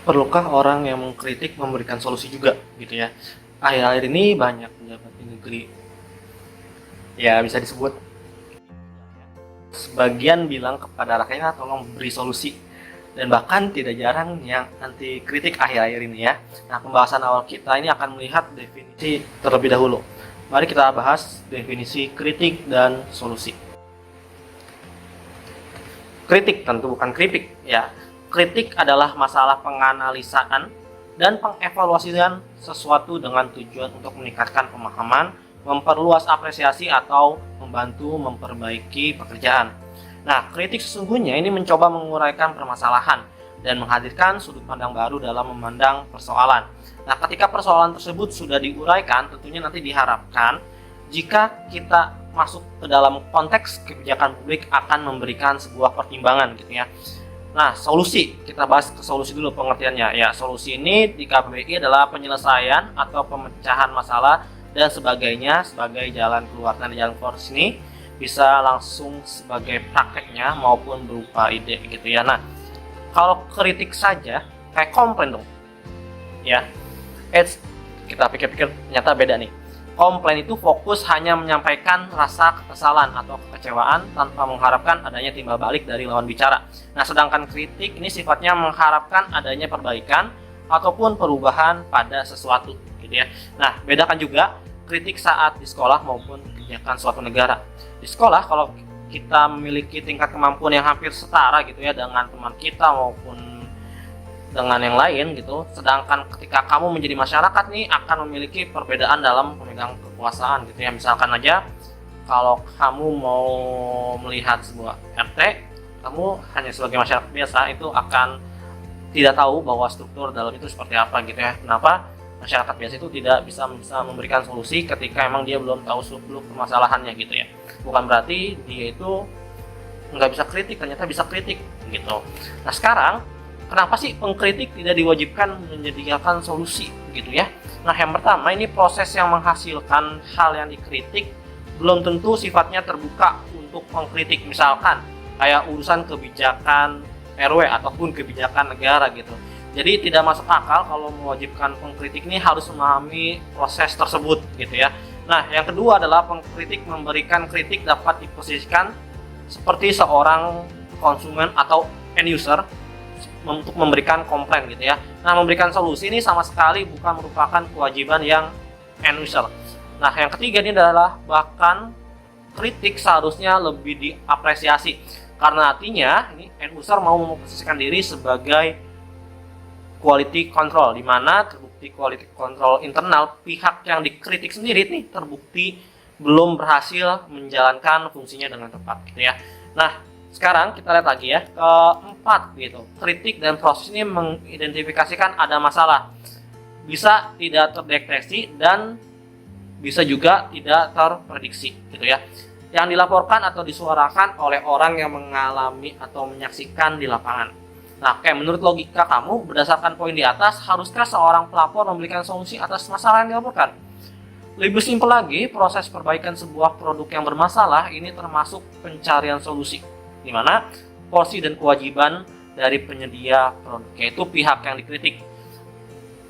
Perlukah orang yang mengkritik memberikan solusi juga gitu ya? Akhir-akhir ini banyak pejabat di negeri, ya bisa disebut sebagian bilang kepada rakyatnya tolong beri solusi, dan bahkan tidak jarang yang anti kritik akhir-akhir ini ya. Nah, pembahasan awal kita ini akan melihat definisi terlebih dahulu. Mari kita bahas definisi kritik dan solusi. Kritik tentu bukan kritik ya. Kritik adalah masalah penganalisaan dan pengevaluasian sesuatu dengan tujuan untuk meningkatkan pemahaman, memperluas apresiasi, atau membantu memperbaiki pekerjaan. Nah, kritik sesungguhnya ini mencoba menguraikan permasalahan dan menghadirkan sudut pandang baru dalam memandang persoalan. Nah, ketika persoalan tersebut sudah diuraikan, tentunya nanti diharapkan jika kita masuk ke dalam konteks kebijakan publik akan memberikan sebuah pertimbangan gitu ya. Nah, solusi, kita bahas ke solusi dulu pengertiannya. Ya, solusi ini di KBBI adalah penyelesaian atau pemecahan masalah dan sebagainya sebagai jalan keluar. Nah, jalan keluar sini bisa langsung sebagai prakteknya maupun berupa ide gitu ya. Nah, kalau kritik saja kayak komplain dong. Ya. Kita pikir-pikir ternyata beda nih. Komplain itu fokus hanya menyampaikan rasa kekesalan atau kekecewaan tanpa mengharapkan adanya timbal balik dari lawan bicara. Nah, sedangkan kritik ini sifatnya mengharapkan adanya perbaikan ataupun perubahan pada sesuatu, gitu ya. Nah, bedakan juga kritik saat di sekolah maupun kebijakan suatu negara. Di sekolah, kalau kita memiliki tingkat kemampuan yang hampir setara gitu ya dengan teman kita maupun dengan yang lain gitu, sedangkan ketika kamu menjadi masyarakat nih akan memiliki perbedaan dalam memegang kekuasaan gitu ya. Misalkan aja kalau kamu mau melihat sebuah RT, kamu hanya sebagai masyarakat biasa itu akan tidak tahu bahwa struktur dalam itu seperti apa gitu ya. Kenapa masyarakat biasa itu tidak bisa memberikan solusi ketika emang dia belum tahu suluk permasalahannya gitu ya. Bukan berarti dia itu nggak bisa kritik, ternyata bisa kritik gitu. Nah, sekarang kenapa sih pengkritik tidak diwajibkan menyediakan solusi gitu ya? Nah, yang pertama ini proses yang menghasilkan hal yang dikritik belum tentu sifatnya terbuka untuk pengkritik. Misalkan kayak urusan kebijakan RW ataupun kebijakan negara gitu. Jadi tidak masuk akal kalau mewajibkan pengkritik ini harus memahami proses tersebut gitu ya. Nah, yang kedua adalah pengkritik memberikan kritik dapat diposisikan seperti seorang konsumen atau end user untuk memberikan komplain gitu ya. Nah, memberikan solusi ini sama sekali bukan merupakan kewajiban yang end user. Nah, yang ketiga ini adalah bahkan kritik seharusnya lebih diapresiasi karena artinya ini end user mau memposisikan diri sebagai quality control, di mana terbukti quality control internal pihak yang dikritik sendiri nih terbukti belum berhasil menjalankan fungsinya dengan tepat gitu ya. Nah, sekarang kita lihat lagi ya, keempat gitu. Kritik dan proses ini mengidentifikasikan ada masalah. Bisa tidak terdeteksi dan bisa juga tidak terprediksi gitu ya. Yang dilaporkan atau disuarakan oleh orang yang mengalami atau menyaksikan di lapangan. Nah, kayak menurut logika kamu berdasarkan poin di atas, haruskah seorang pelapor memberikan solusi atas masalah yang dilaporkan? Lebih simpel lagi, proses perbaikan sebuah produk yang bermasalah ini termasuk pencarian solusi, di mana porsi dan kewajiban dari penyedia produk, yaitu pihak yang dikritik,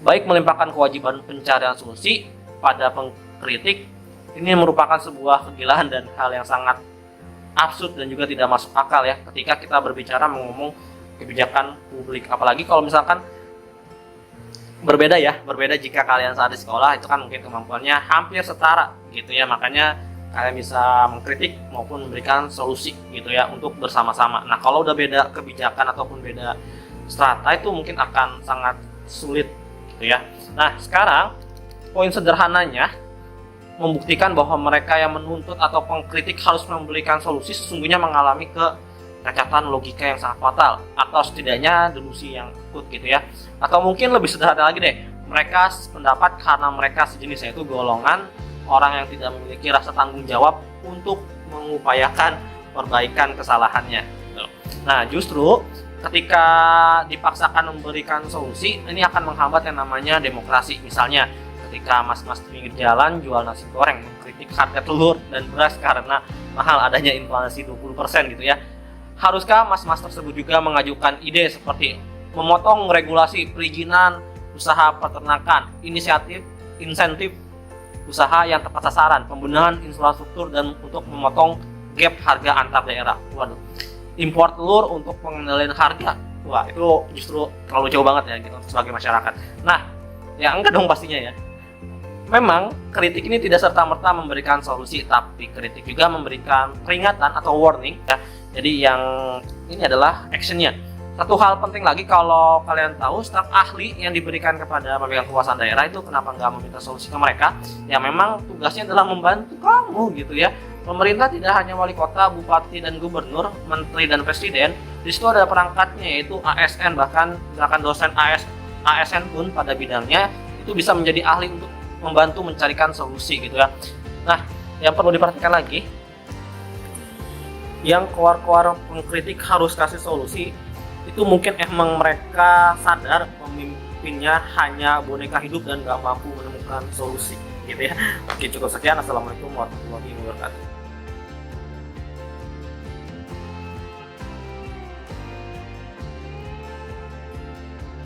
baik melimpahkan kewajiban pencarian solusi pada pengkritik, ini merupakan sebuah kegilaan dan hal yang sangat absurd dan juga tidak masuk akal ya ketika kita berbicara mengomong kebijakan publik. Apalagi kalau misalkan berbeda jika kalian saat di sekolah itu kan mungkin kemampuannya hampir setara gitu ya, makanya kalian bisa mengkritik maupun memberikan solusi gitu ya untuk bersama-sama. Nah, kalau udah beda kebijakan ataupun beda strata itu mungkin akan sangat sulit gitu ya. Nah, sekarang poin sederhananya membuktikan bahwa mereka yang menuntut atau pengkritik harus memberikan solusi sesungguhnya mengalami kecacatan logika yang sangat fatal atau setidaknya delusi yang akut gitu ya. Atau mungkin lebih sederhana lagi deh, mereka sependapat karena mereka sejenis, yaitu golongan orang yang tidak memiliki rasa tanggung jawab untuk mengupayakan perbaikan kesalahannya. Nah, justru ketika dipaksakan memberikan solusi, ini akan menghambat yang namanya demokrasi. Misalnya, ketika mas-mas di pinggir jalan jual nasi goreng mengkritik harga telur dan beras karena mahal adanya inflasi 20% gitu ya. Haruskah mas-mas tersebut juga mengajukan ide seperti, memotong regulasi perizinan usaha peternakan, insentif usaha yang tepat sasaran, pembenahan infrastruktur, dan untuk memotong gap harga antar daerah. Waduh, impor telur untuk pengendalian harga. Wah, itu justru terlalu jauh banget ya gitu sebagai masyarakat. Nah, ya enggak dong pastinya ya. Memang kritik ini tidak serta-merta memberikan solusi, tapi kritik juga memberikan peringatan atau warning ya. Jadi yang ini adalah actionnya. Satu hal penting lagi, kalau kalian tahu, staf ahli yang diberikan kepada pemegang kekuasaan daerah itu kenapa nggak meminta solusi ke mereka? Ya memang tugasnya adalah membantu kamu gitu ya. Pemerintah tidak hanya wali kota, bupati, dan gubernur, menteri, dan presiden. Di situ ada perangkatnya, yaitu ASN, bahkan misalkan dosen ASN pun pada bidangnya itu bisa menjadi ahli untuk membantu mencarikan solusi gitu ya. Nah, yang perlu diperhatikan lagi, yang keluar-keluar pengkritik harus kasih solusi, itu mungkin emang mereka sadar pemimpinnya hanya boneka hidup dan gak mampu menemukan solusi gitu ya. Oke, cukup sekian. Assalamualaikum warahmatullahi wabarakatuh.